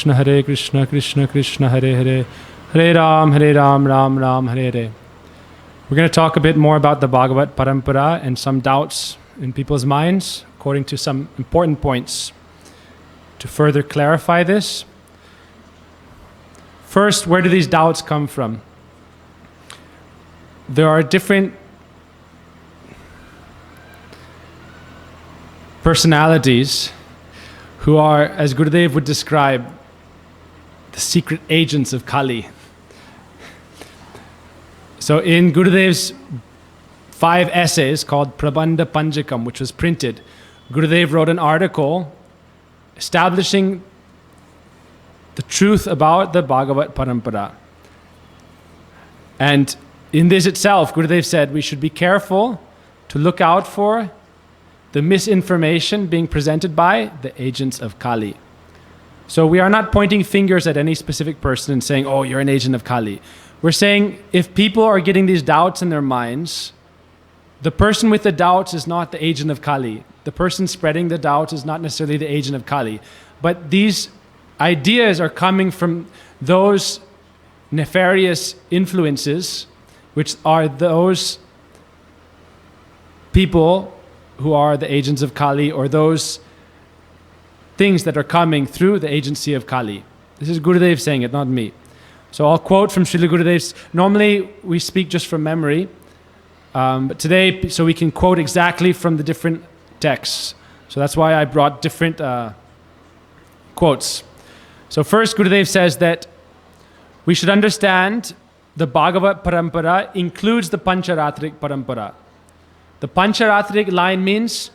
Krishna, Krishna Krishna, Hare Ram, Ram Ram, Hare Hare. We're going to talk a bit more about the Bhagavat-parampara and some doubts in people's minds, according to some important points. To further clarify this, first, where do these doubts come from? There are different personalities who are, as Gurudev would describe, the secret agents of Kali. So in Gurudev's 5 essays called Prabandha Panjakam, which was printed, Gurudev wrote an article establishing the truth about the Bhagavat-parampara. And in this itself, Gurudev said we should be careful to look out for the misinformation being presented by the agents of Kali. So we are not pointing fingers at any specific person and saying, oh, you're an agent of Kali. We're saying if people are getting these doubts in their minds, the person with the doubts is not the agent of Kali. The person spreading the doubts is not necessarily the agent of Kali. But these ideas are coming from those nefarious influences, which are those people who are the agents of Kali, or those things that are coming through the agency of Kali. This is Gurudev saying it, not me. So I'll quote from Srila Gurudev's. Normally we speak just from memory, but today, so we can quote exactly from the different texts. So that's why I brought different quotes. So first, Gurudev says that we should understand the Bhagavat-parampara includes the Pancharatrik parampara. The Pancharatrik line means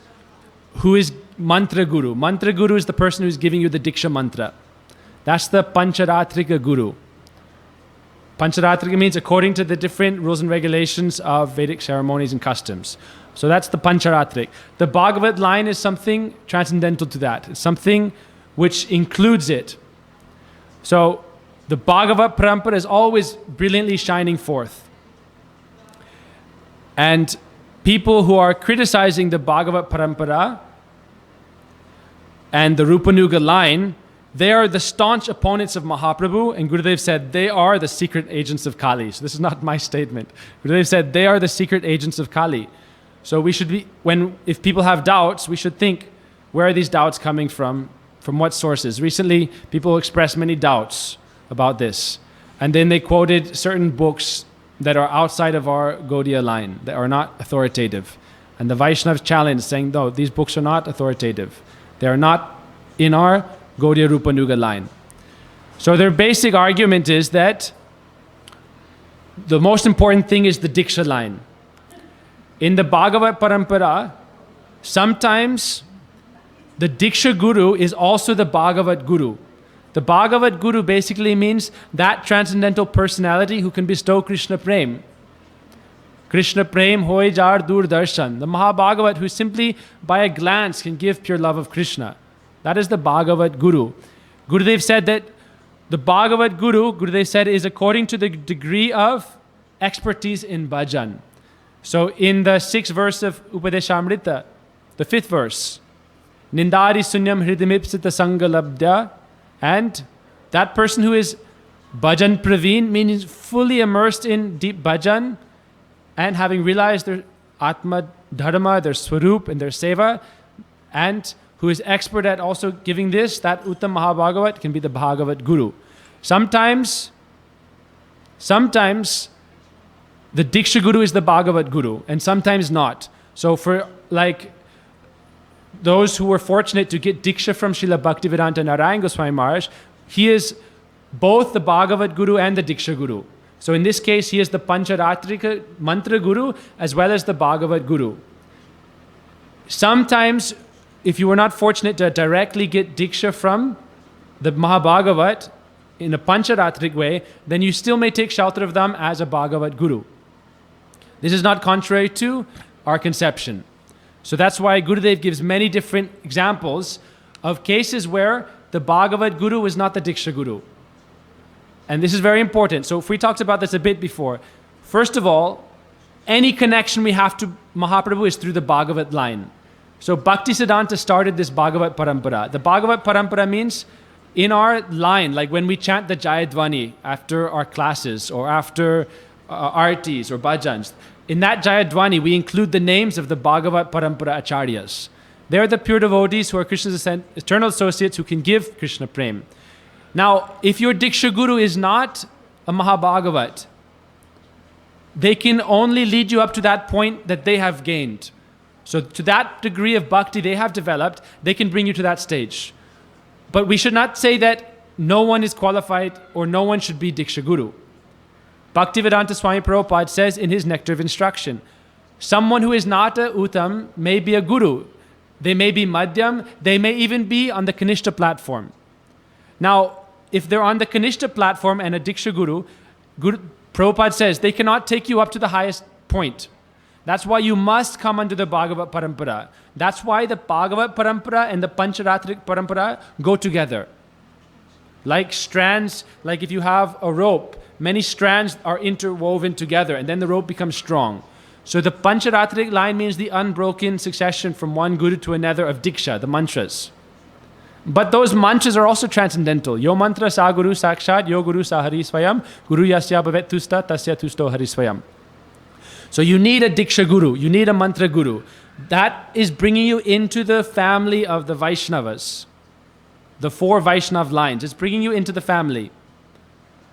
who is mantra guru. Mantra guru is the person who is giving you the Diksha mantra. That's the Pancharatrika guru. Pancharatrika means according to the different rules and regulations of Vedic ceremonies and customs. So that's the Pancharatrik. The Bhagavat line is something transcendental to that. It's something which includes it. So the Bhagavat-parampara is always brilliantly shining forth. And people who are criticizing the Bhagavat-parampara and the Rupanuga line, they are the staunch opponents of Mahaprabhu, and Gurudev said they are the secret agents of Kali. So this is not my statement. Gurudev said they are the secret agents of Kali. So we should be, if people have doubts, we should think, where are these doubts coming from what sources? Recently, people expressed many doubts about this. And then they quoted certain books that are outside of our Gaudiya line, that are not authoritative. And the Vaishnavas challenged, saying, no, these books are not authoritative. They are not in our Gaudiya Rupanuga line. So their basic argument is that the most important thing is the Diksha line. In the Bhagavat-parampara, sometimes the Diksha Guru is also the Bhagavat Guru. The Bhagavat Guru basically means that transcendental personality who can bestow Krishna Prem. Krishna Prem hoy jar dur darshan. The Mahabhagavat who simply by a glance can give pure love of Krishna. That is the Bhagavat Guru. Gurudev said that the Bhagavat Guru, Gurudev said, is according to the degree of expertise in bhajan. So in the 6th verse of Upadeshamrita, the 5th verse, Nindari sunyam hridimipsita sangalabdya, and that person who is bhajan praveen, means fully immersed in deep bhajan and having realized their atma dharma, their swarup and their seva, and who is expert at also giving this, that Uttam Mahabhagavat can be the Bhagavat Guru. Sometimes the Diksha Guru is the Bhagavat Guru, and sometimes not. So for like those who were fortunate to get Diksha from Srila Bhaktivedanta Narayan Goswami Maharaj, he is both the Bhagavat Guru and the Diksha Guru. So in this case, he is the Pancharatrika Mantra Guru as well as the Bhagavat Guru. Sometimes, if you were not fortunate to directly get Diksha from the Mahabhagavat in a Pancharatric way, then you still may take shelter of them as a Bhagavat Guru. This is not contrary to our conception. So that's why Gurudev gives many different examples of cases where the Bhagavat Guru is not the Diksha Guru. And this is very important. So if we talked about this a bit before, first of all, any connection we have to Mahaprabhu is through the Bhagavat line. So Bhaktisiddhanta started this Bhagavat-parampara. The Bhagavat-parampara means in our line, like when we chant the Jayadvani after our classes or after artis or bhajans, in that Jayadvani, we include the names of the Bhagavat-parampara acharyas. They're the pure devotees who are Krishna's eternal associates who can give Krishna prem. Now, if your Diksha Guru is not a Mahabhagavat, they can only lead you up to that point that they have gained. So to that degree of bhakti they have developed, they can bring you to that stage. But we should not say that no one is qualified or no one should be Diksha Guru. Bhaktivedanta Swami Prabhupada says in his Nectar of Instruction, someone who is not a Uttam may be a Guru. They may be Madhyam, they may even be on the Kanishta platform. Now, if they're on the Kanishta platform and a Diksha Guru, Prabhupada says they cannot take you up to the highest point. That's why you must come under the Bhagavat-parampara. That's why the Bhagavat-parampara and the Pancharatrik parampara go together. Like strands, like if you have a rope, many strands are interwoven together and then the rope becomes strong. So the Pancharatrik line means the unbroken succession from one guru to another of Diksha, the mantras. But those mantras are also transcendental. Yo mantra sa guru sakshat, yo guru sa hari swayam, guru yasya bhavet tusta, tasya tusto hari swayam. So you need a Diksha Guru, you need a Mantra Guru. That is bringing you into the family of the Vaishnavas. The 4 Vaishnav lines. It's bringing you into the family.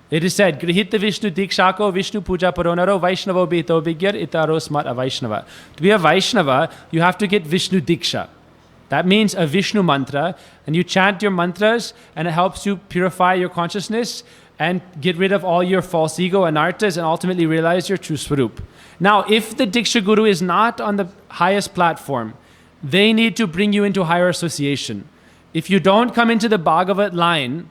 It is said, Grihita Vishnu Dikshako Vishnu Puja Paronaro Vaishnavo Bhito Vigyar Itaro Smat Avaishnava. To be a Vaishnava, you have to get Vishnu Diksha. That means a Vishnu mantra, and you chant your mantras, and it helps you purify your consciousness and get rid of all your false ego and anarthas and ultimately realize your true swarup. Now, if the Diksha Guru is not on the highest platform, they need to bring you into higher association. If you don't come into the Bhagavat line,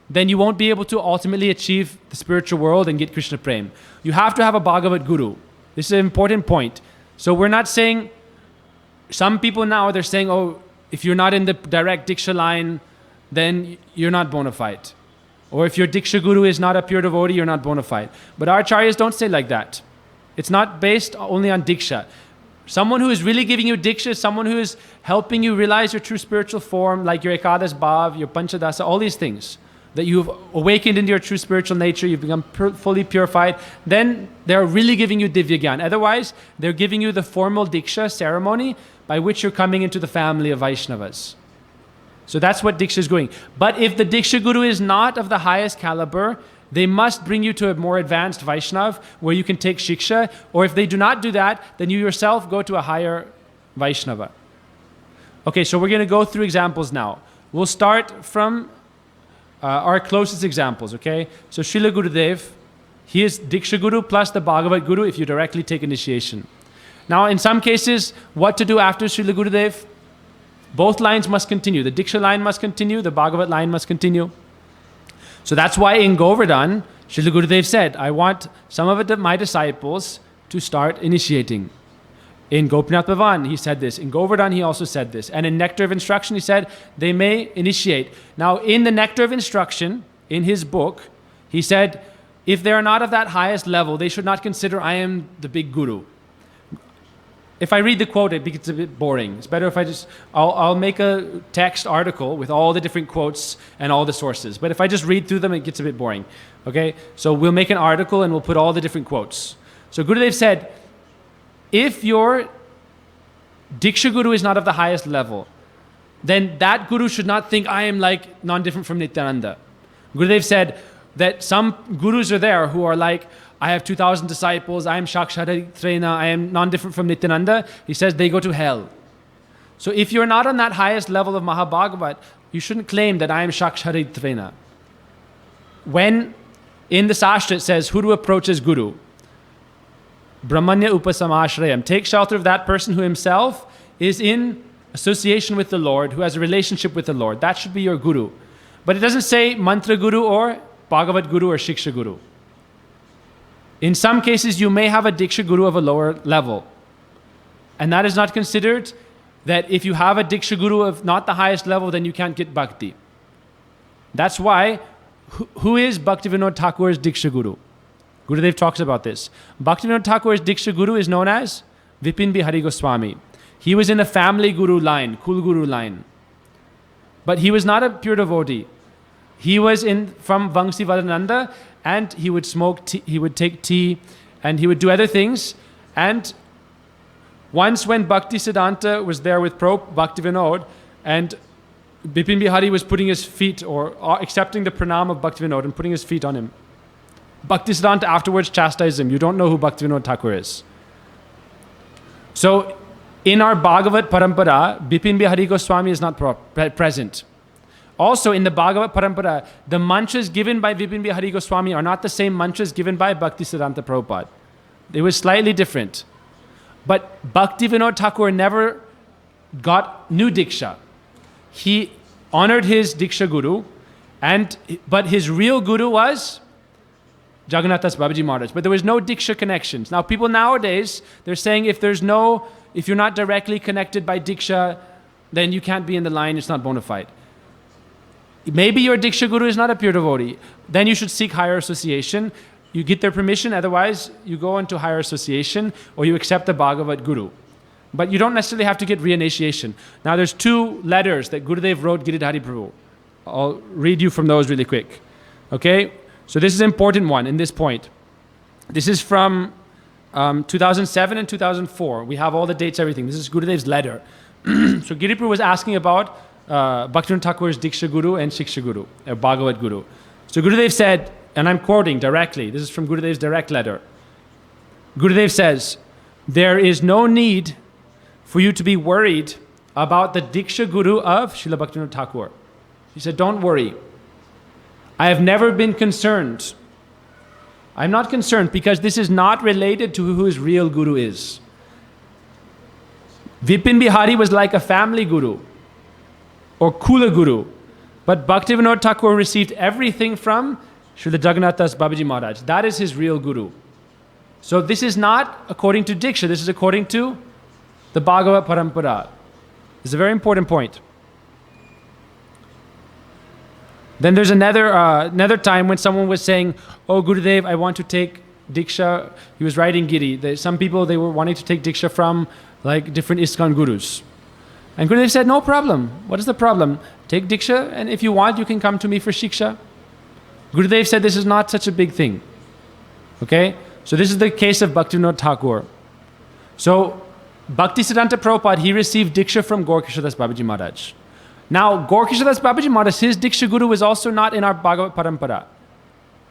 then you won't be able to ultimately achieve the spiritual world and get Krishna Prem. You have to have a Bhagavat Guru. This is an important point. So we're not saying, some people now, they're saying, oh, if you're not in the direct Diksha line, then you're not bona fide. Or if your Diksha Guru is not a pure devotee, you're not bona fide. But our acharyas don't say like that. It's not based only on Diksha. Someone who is really giving you Diksha is someone who is helping you realize your true spiritual form, like your Ekadas Bhav, your Panchadasa, all these things. That you've awakened into your true spiritual nature, you've become fully purified. Then they're really giving you Divya Gyan. Otherwise, they're giving you the formal Diksha ceremony by which you're coming into the family of Vaishnavas. So that's what Diksha is going. But if the Diksha Guru is not of the highest caliber, they must bring you to a more advanced Vaishnav where you can take Shiksha. Or if they do not do that, then you yourself go to a higher Vaishnava. Okay, so we're going to go through examples now. We'll start from our closest examples, okay? So Srila Gurudev, he is Diksha Guru plus the Bhagavat Guru if you directly take initiation. Now, in some cases, what to do after Srila Gurudev? Both lines must continue. The Diksha line must continue, the Bhagavat line must continue. So that's why in Govardhan, Srila Gurudev said, I want some of my disciples to start initiating. In Gopinath Bhavan, he said this. In Govardhan, he also said this. And in Nectar of Instruction, he said, they may initiate. Now, in the Nectar of Instruction, in his book, he said, if they are not of that highest level, they should not consider I am the big guru. If I read the quote, it gets a bit boring. It's better if I'll make a text article with all the different quotes and all the sources. But if I just read through them, it gets a bit boring. Okay? So we'll make an article and we'll put all the different quotes. So Gurudev said, if your Diksha Guru is not of the highest level, then that Guru should not think I am like non-different from Nityananda. Gurudev said that some Gurus are there who are like, I have 2,000 disciples, I am Shaksharitrena, I am non-different from Nityananda. He says they go to hell. So if you're not on that highest level of Mahabhagavat, you shouldn't claim that I am Shaksharitrena. When in the Sastra it says, who to approach as Guru? Brahmanya upasamashrayam. Take shelter of that person who himself is in association with the Lord, who has a relationship with the Lord. That should be your Guru. But it doesn't say Mantra Guru or Bhagavat Guru or Shiksha Guru. In some cases, you may have a Diksha Guru of a lower level. And that is not considered that if you have a Diksha Guru of not the highest level, then you can't get Bhakti. That's why, who is Bhaktivinoda Thakur's Diksha Guru? Gurudev talks about this. Bhaktivinoda Thakur's Diksha Guru is known as Vipin Bihari Goswami. He was in the family Guru line, Kul Guru line. But he was not a pure devotee. He was from Vangsi Vadananda, and he would smoke tea, he would take tea, and he would do other things. And once when Bhakti Siddhanta was there with Bhakti Vinod, and Bipin Bihari was putting his feet, or accepting the pranam of Bhakti Vinod and putting his feet on him, Bhakti Siddhanta afterwards chastised him. You don't know who Bhakti Vinod Thakur is. So in our Bhagavat-parampara, Bipin Bihari Goswami is not present. Also in the Bhagavat-parampara, the mantras given by Bipin Bihari Goswami are not the same mantras given by Bhakti Siddhanta Prabhupada. They were slightly different. But Bhakti Vinod Thakur never got new Diksha. He honored his Diksha Guru, but his real Guru was Jagannath Das Babaji Maharaj. But there was no Diksha connections. Now people nowadays, they're saying if you're not directly connected by Diksha, then you can't be in the line, it's not bona fide. Maybe your Diksha Guru is not a pure devotee. Then you should seek higher association. You get their permission, otherwise you go into higher association or you accept the Bhagavat Guru. But you don't necessarily have to get reinitiation. Now there's 2 letters that Gurudev wrote Giridhari Prabhu. I'll read you from those really quick. Okay? So this is an important one in this point. This is from 2007 and 2004. We have all the dates, everything. This is Gurudev's letter. So Giri Prabhu was asking about Bhaktivinoda Thakur's Diksha Guru and Shiksha Guru, or Bhagavat Guru. So Gurudev said, and I'm quoting directly, this is from Gurudev's direct letter. Gurudev says, there is no need for you to be worried about the Diksha Guru of Srila Bhaktivinoda Thakur. He said, don't worry. I have never been concerned. I'm not concerned because this is not related to who his real Guru is. Vipin Bihari was like a family Guru or Kula Guru. But Bhaktivinoda Thakur received everything from Srila Jagannath Das Babaji Maharaj. That is his real Guru. So this is not according to Diksha, this is according to the Bhagavat-parampara. This is a very important point. Then there's another time when someone was saying, oh Gurudev, I want to take Diksha. He was writing Giri. Some people, they were wanting to take Diksha from like different ISKCON Gurus. And Gurudev said, no problem. What is the problem? Take Diksha, and if you want, you can come to me for Shiksha. Gurudev said this is not such a big thing. Okay? So this is the case of Bhaktivinoda Thakur. So Bhakti Siddhanta Prabhupada, he received Diksha from Gaur-Kishora Das Babaji Maharaj. Now, Gaur-Kishora Das Babaji Maharaj, his Diksha Guru was also not in our Bhagavat-parampara.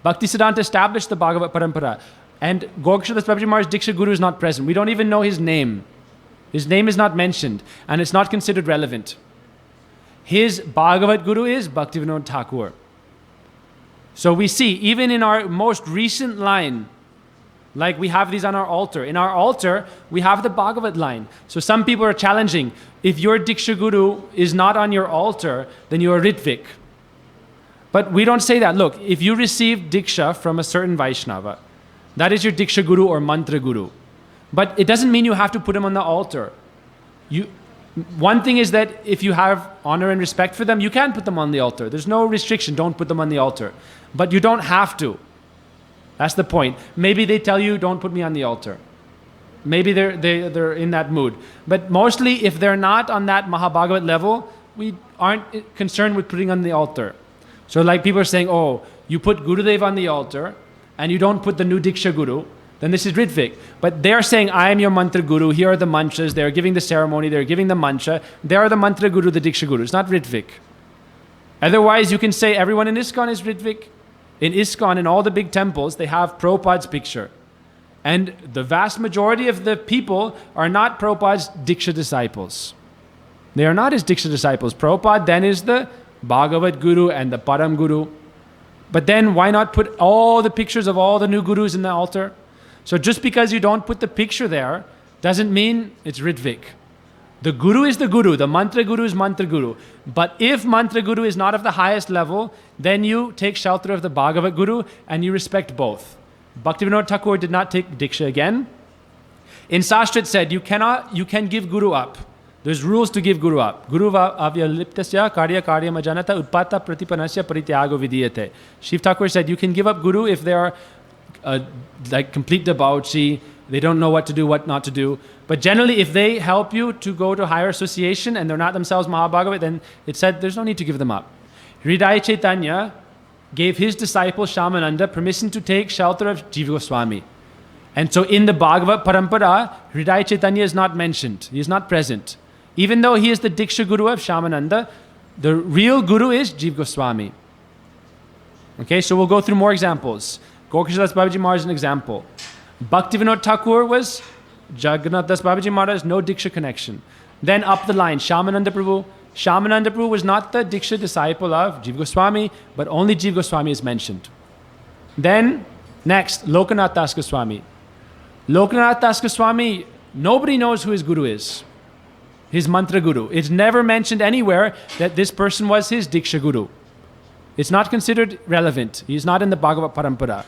Bhakti Siddhanta established the Bhagavat-parampara. And Gaur-Kishora Das Babaji Maharaj's Diksha Guru is not present. We don't even know his name. His name is not mentioned, and it's not considered relevant. His Bhagavat Guru is Bhaktivinoda Thakur. So we see, even in our most recent line, like we have these on our altar. In our altar, we have the Bhagavat line. So some people are challenging, if your Diksha Guru is not on your altar, then you are Ritvik. But we don't say that. Look, if you receive Diksha from a certain Vaishnava, that is your Diksha Guru or Mantra Guru. But it doesn't mean you have to put him on the altar. One thing is that if you have honor and respect for them, you can put them on the altar. There's no restriction, don't put them on the altar. But you don't have to. That's the point. Maybe they tell you, don't put me on the altar. Maybe they're in that mood. But mostly, if they're not on that Mahabhagavat level, we aren't concerned with putting on the altar. So like people are saying, oh, you put Gurudev on the altar, and you don't put the new Diksha Guru, then this is Ritvik. But they're saying, I am your Mantra Guru, here are the mantras, they're giving the ceremony, they're giving the mantra, they are the Mantra Guru, the Diksha Guru. It's not Ritvik. Otherwise, you can say everyone in ISKCON is Ritvik. In ISKCON, in all the big temples, they have Prabhupada's picture. And the vast majority of the people are not Prabhupada's Diksha disciples. They are not his Diksha disciples. Prabhupada then is the Bhagavat Guru and the Param Guru. But then why not put all the pictures of all the new Gurus in the altar? So just because you don't put the picture there, doesn't mean it's Ritvik. The Guru is the Guru, the Mantra Guru is Mantra Guru. But if Mantra Guru is not of the highest level, then you take shelter of the Bhagavat Guru and you respect both. Bhaktivinoda Thakur did not take Diksha again. In Shastra it said, you can give Guru up. There's rules to give Guru up. Guru avyaliptasya karya majanata utpata pratipanasya parityago vidiyate. Shiv Thakur said, you can give up Guru if they are like complete debauchee, They don't know what to do, what not to do. But generally, if they help you to go to higher association and they're not themselves Mahabhagavat, then it said there's no need to give them up. Hridaya Chaitanya gave his disciple Shyamananda permission to take shelter of Jiva Goswami. And so in the Bhagavat-parampara, Hridaya Chaitanya is not mentioned. He is not present. Even though he is the Diksha Guru of Shyamananda, the real Guru is Jiva Goswami. Okay, so we'll go through more examples. Gaurkishore Das Babaji Maharaj is an example. Bhaktivinoda Thakur was Jagannath Das Babaji Maharaj, no Diksha connection. Then up the line, Shyamananda Prabhu. Shyamananda Prabhu was not the Diksha disciple of Jiva Goswami, but only Jiva Goswami is mentioned. Then, next, Lokanath Das Goswami. Lokanath Das Goswami, nobody knows who his Guru is. His mantra Guru. It's never mentioned anywhere that this person was his Diksha Guru. It's not considered relevant. He's not in the Bhagavat-parampara.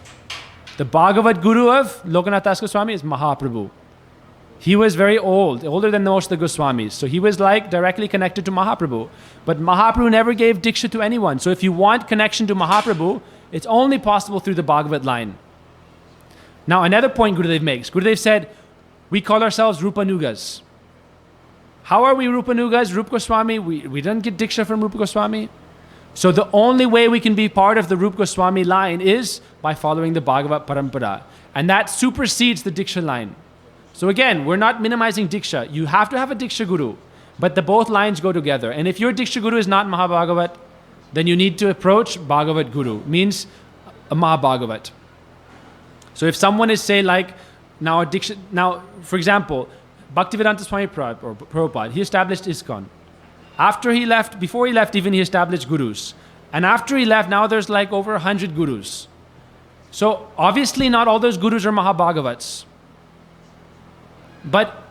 The Bhagavat Guru of Lokanath Das Goswami is Mahaprabhu. He was very old, older than most of the Goswamis. So he was like directly connected to Mahaprabhu. But Mahaprabhu never gave Diksha to anyone. So if you want connection to Mahaprabhu, it's only possible through the Bhagavat line. Now another point Gurudev makes. Gurudev said, we call ourselves Rupanugas. How are we Rupanugas? Rupa Goswami, we didn't get Diksha from Rupa Goswami. So the only way we can be part of the Rupa Goswami line is by following the Bhagavat-parampara. And that supersedes the Diksha line. So again, we're not minimizing Diksha. You have to have a Diksha Guru. But the both lines go together. And if your Diksha Guru is not Mahabhagavat, then you need to approach Bhagavat Guru. Means a Mahabhagavat. So if someone is, say, like, now, for example, Bhaktivedanta Swami Prabhupada, he established ISKCON. Before he left, even he established gurus. And after he left, now there's like over 100 gurus. So obviously not all those gurus are Mahabhagavats. But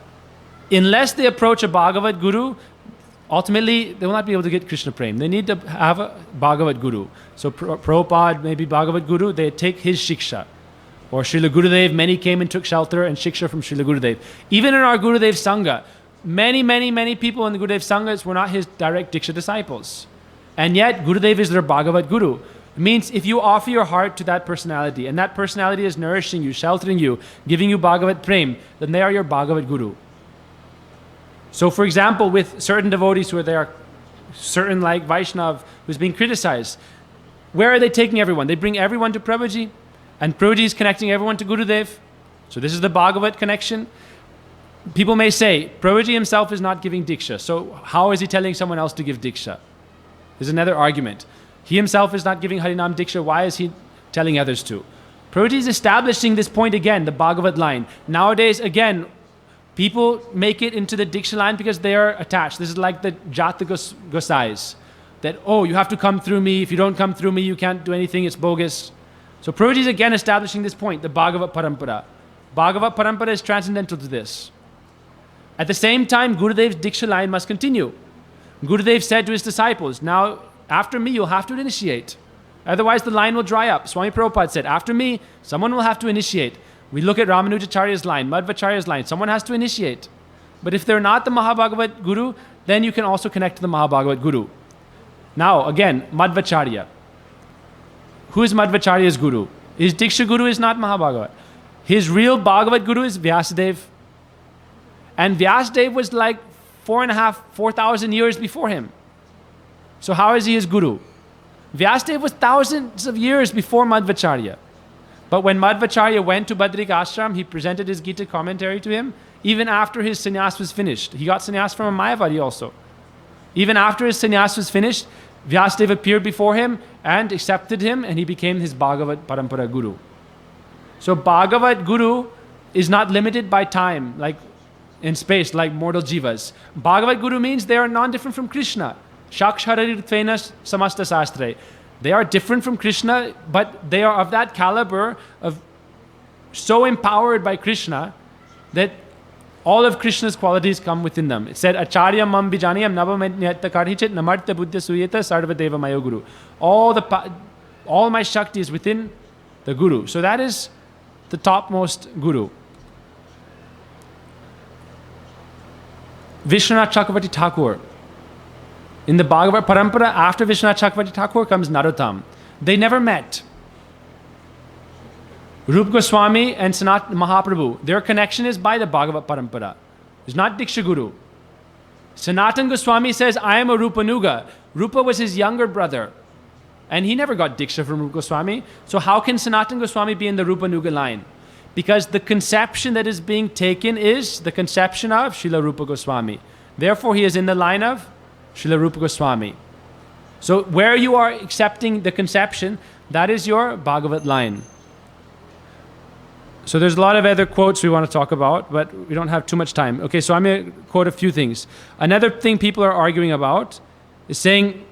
unless they approach a Bhagavat Guru, ultimately they will not be able to get Krishna Prem. They need to have a Bhagavat Guru. So Prabhupada, maybe Bhagavat Guru, they take his Shiksha. Or Srila Gurudev, many came and took shelter and Shiksha from Srila Gurudev. Even in our Gurudev Sangha, many people in the Gurudev Sanghas were not his direct Diksha disciples. And yet, Gurudev is their Bhagavat Guru. It means if you offer your heart to that personality, and that personality is nourishing you, sheltering you, giving you Bhagavat Prem, then they are your Bhagavat Guru. So for example, with certain devotees who are there, certain like Vaishnav who's being criticized, where are they taking everyone? They bring everyone to Prabhuji, and Prabhuji is connecting everyone to Gurudev. So this is the Bhagavat connection. People may say, Prabhuji himself is not giving Diksha, so how is he telling someone else to give Diksha? There's another argument. He himself is not giving Harinam Diksha, why is he telling others to? Prabhuji is establishing this point again, the Bhagavat line. Nowadays, again, people make it into the Diksha line because they are attached. This is like the Jata Gosais. That, oh, you have to come through me. If you don't come through me, you can't do anything. It's bogus. So Prabhuji is again establishing this point, the Bhagavat-parampara. Bhagavat-parampara is transcendental to this. At the same time, Gurudev's Diksha line must continue. Gurudev said to his disciples, now, after me, you'll have to initiate. Otherwise, the line will dry up. Swami Prabhupada said, after me, someone will have to initiate. We look at Ramanujacharya's line, Madhvacharya's line. Someone has to initiate. But if they're not the Mahabhagavat Guru, then you can also connect to the Mahabhagavat Guru. Now, again, Madhvacharya. Who is Madhvacharya's Guru? His Diksha Guru is not Mahabhagavat. His real Bhagavat Guru is Vyasadeva. And Vyasadeva was like 4,000 years before him. So how is he his Guru? Vyasadeva was thousands of years before Madhvacharya. But when Madhvacharya went to Badrik Ashram, he presented his Gita commentary to him. Even after his sannyas was finished. He got sannyas from a Mayavadi also. Even after his sannyas was finished, Vyasadeva appeared before him and accepted him, and he became his Bhagavat-parampara Guru. So Bhagavat Guru is not limited by time, like in space, like mortal jivas. Bhagavat Guru means they are non-different from Krishna. Shakshararirtvena samasta sastre. They are different from Krishna, but they are of that caliber of so empowered by Krishna that all of Krishna's qualities come within them. It said, Acharya mam bijaniyam navamanyata karhichit namartya buddhya suyeta sarvadeva mayo guru. All my Shakti is within the Guru. So that is the topmost Guru. Vishwanath Chakravarti Thakur. In the Bhagavat-parampara, after Vishwanath Chakravarti Thakur comes Narottam. They never met. Rupa Goswami and Sanat Mahaprabhu, their connection is by the Bhagavat-parampara. It's not Diksha Guru. Sanatan Goswami says, I am a Rupanuga. Rupa was his younger brother. And he never got Diksha from Rupa Goswami. So how can Sanatan Goswami be in the Rupanuga line? Because the conception that is being taken is the conception of Srila Rupa Goswami. Therefore, he is in the line of Srila Rupa Goswami. So where you are accepting the conception, that is your Bhagavat line. So there's a lot of other quotes we want to talk about, but we don't have too much time. Okay, so I'm going to quote a few things. Another thing people are arguing about is saying,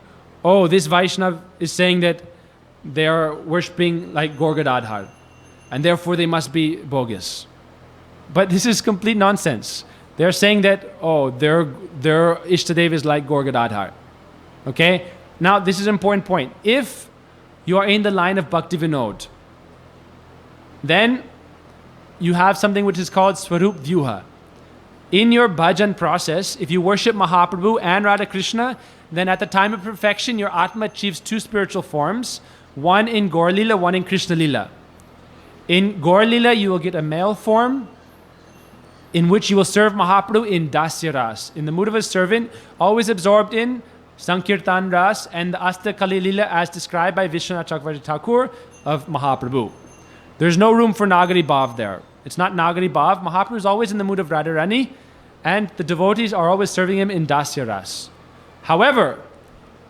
oh, this Vaishnav is saying that they are worshipping like Gaur Gadadhar, and therefore they must be bogus. But this is complete nonsense. They're saying that, oh, their Ishtadev is like Gaur Gadadhar. Okay? Now, this is an important point. If you are in the line of Bhakti Vinod, then you have something which is called Swarup Vyuha. In your bhajan process, if you worship Mahaprabhu and Radha Krishna, then at the time of perfection, your Atma achieves two spiritual forms, one in Gaur Lila, one in Krishna Lila. In Gaur Lila, you will get a male form in which you will serve Mahaprabhu in Dasya Ras, in the mood of a servant, always absorbed in Sankirtan Ras and the Asta Kali Lila as described by Vishwanath Chakravarti Thakur of Mahaprabhu. There's no room for Nagari Bhav there. It's not Nagari Bhav. Mahaprabhu is always in the mood of Radharani, and the devotees are always serving him in Dasya Ras. However,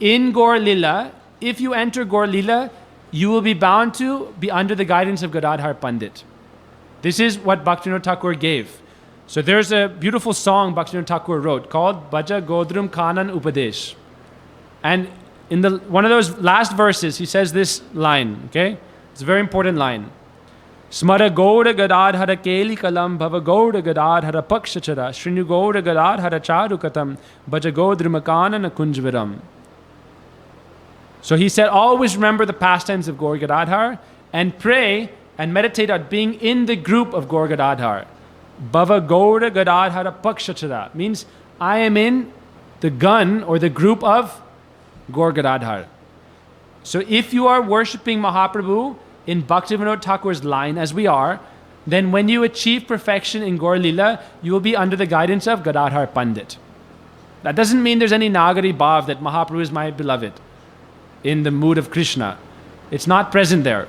in Gaur Lila, if you enter Gaur Lila, you will be bound to be under the guidance of Gadadhar Pandit. This is what Bhaktivinoda Thakur gave. So there's a beautiful song Bhaktivinoda Thakur wrote called Bhaja Godrum Kanan Upadesh. And in one of those last verses, he says this line, okay? It's a very important line. Smara Gaura Gadadhara Keli Kalam Bhava Gaura Gadadhara Pakshachara Shrinu Gaura Gadadhara Charukatam Bhaja Godrumakana Kunjviram. So he said, always remember the pastimes of Gaur Gadadhar and pray and meditate on being in the group of Gaur Gadadhar. Bhava Gaura Gadadhara Pakshachara means I am in the gun or the group of Gaur Gadadhar. So if you are worshipping Mahaprabhu in Bhaktivinoda Thakur's line, as we are, then when you achieve perfection in Gaur Lila, you will be under the guidance of Gadadhar Pandit. That doesn't mean there's any Nagari Bhav that Mahaprabhu is my beloved in the mood of Krishna. It's not present there.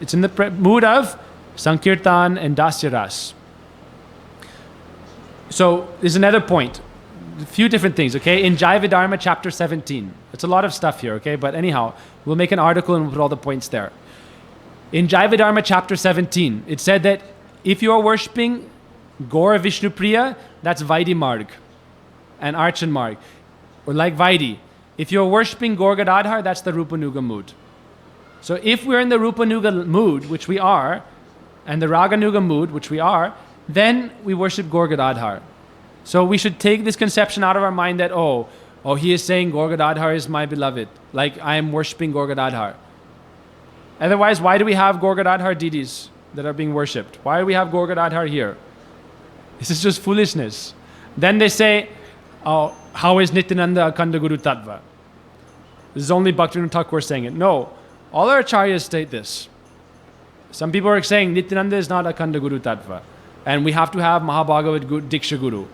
It's in the mood of Sankirtan and Dasya Ras. So there's another point. A few different things, okay? In Jaiva Dharma chapter 17. It's a lot of stuff here, okay? But anyhow, we'll make an article and we'll put all the points there. In Jaiva Dharma chapter 17, it said that if you are worshipping Gaura Vishnupriya, that's Vaidi Marg and Archan Marg, or like Vaidi. If you're worshipping Gaur Gadadhar, that's the Rupanuga mood. So if we're in the Rupanuga mood, which we are, and the Raganuga mood, which we are, then we worship Gaur Gadadhar. So we should take this conception out of our mind that, oh, he is saying Gaur Gadadhar is my beloved, like I am worshipping Gaur Gadadhar. Otherwise, why do we have Gaur Gadadhar deities that are being worshipped? Why do we have Gaur Gadadhar here? This is just foolishness. Then they say, oh, how is Nityananda Akhanda Guru Tattva? This is only Bhaktivinoda Thakur saying it. No, all our acharyas state this. Some people are saying Nityananda is not Akhanda Guru Tattva, and we have to have Mahabhagavat Diksha Guru.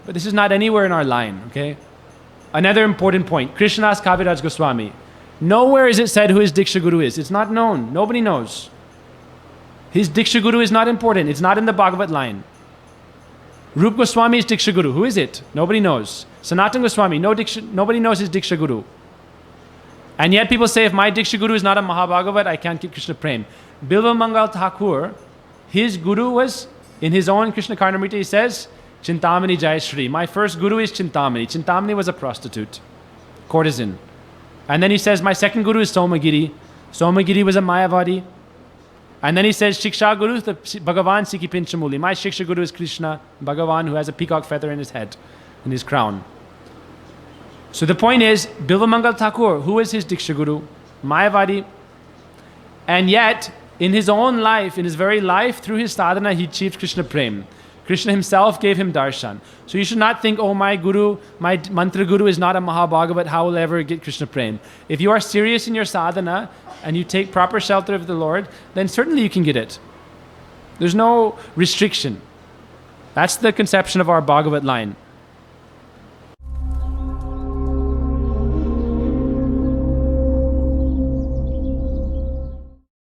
But this is not anywhere in our line, okay? Another important point, Krishnadas Kaviraj Goswami. Nowhere is it said who his Diksha Guru is. It's not known. Nobody knows. His Diksha Guru is not important. It's not in the Bhagavat line. Rup Goswami is Diksha Guru. Who is it? Nobody knows. Sanatan Goswami, nobody knows his Diksha Guru. And yet people say, if my Diksha Guru is not a Mahabhagavat, I can't get Krishna Prem. Bilva Mangal Thakur, his Guru was, in his own Krishna Karnamrita, he says, Chintamani Jayashri. My first Guru is Chintamani. Chintamani was a prostitute, courtesan. And then he says, my second Guru is Somagiri. Somagiri was a Mayavadi. And then he says, Shiksha Guru, the Bhagavan Siki Pinchamuli. My Shiksha Guru is Krishna, Bhagavan, who has a peacock feather in his head, in his crown. So the point is, Bilva Mangal Thakur, who is his Diksha Guru? Mayavadi. And yet, in his own life, in his very life, through his sadhana, he achieved Krishna Prem. Krishna himself gave him darshan. So you should not think, oh, my guru, my mantra guru is not a Mahabhagavat, how will I ever get Krishna Prem? If you are serious in your sadhana and you take proper shelter of the Lord, then certainly you can get it. There's no restriction. That's the conception of our Bhagavat line.